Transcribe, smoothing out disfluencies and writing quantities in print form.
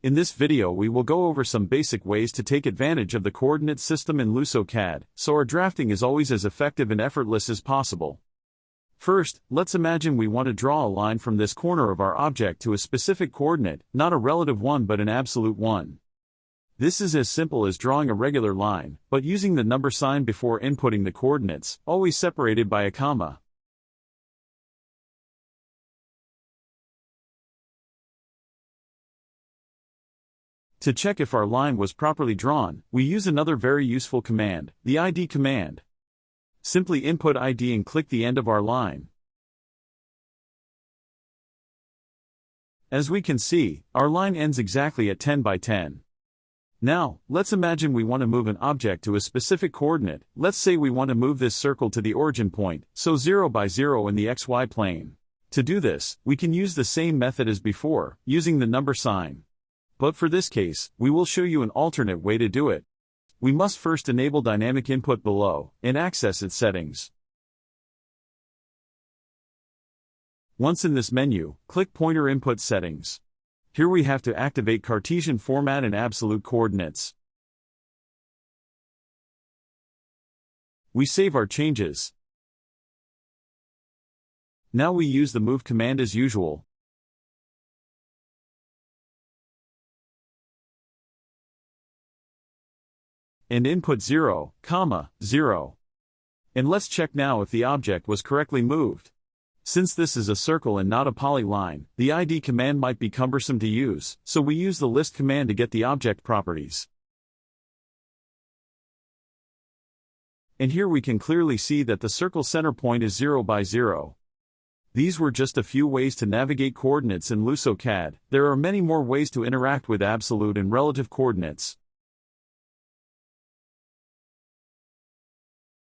In this video we will go over some basic ways to take advantage of the coordinate system in LusoCAD, so our drafting is always as effective and effortless as possible. First, let's imagine we want to draw a line from this corner of our object to a specific coordinate, not a relative one but an absolute one. This is as simple as drawing a regular line, but using the number sign before inputting the coordinates, always separated by a comma. To check if our line was properly drawn, we use another very useful command, the ID command. Simply input ID and click the end of our line. As we can see, our line ends exactly at 10 by 10. Now, let's imagine we want to move an object to a specific coordinate. Let's say we want to move this circle to the origin point, so 0 by 0 in the XY plane. To do this, we can use the same method as before, using the number sign. But for this case, we will show you an alternate way to do it. We must first enable dynamic input below, and access its settings. Once in this menu, click Pointer Input Settings. Here we have to activate Cartesian format and absolute coordinates. We save our changes. Now we use the Move command as usual. And input 0, 0. And let's check now if the object was correctly moved. Since this is a circle and not a polyline, the ID command might be cumbersome to use, so we use the list command to get the object properties. And here we can clearly see that the circle center point is 0 by 0. These were just a few ways to navigate coordinates in LusoCAD. There are many more ways to interact with absolute and relative coordinates.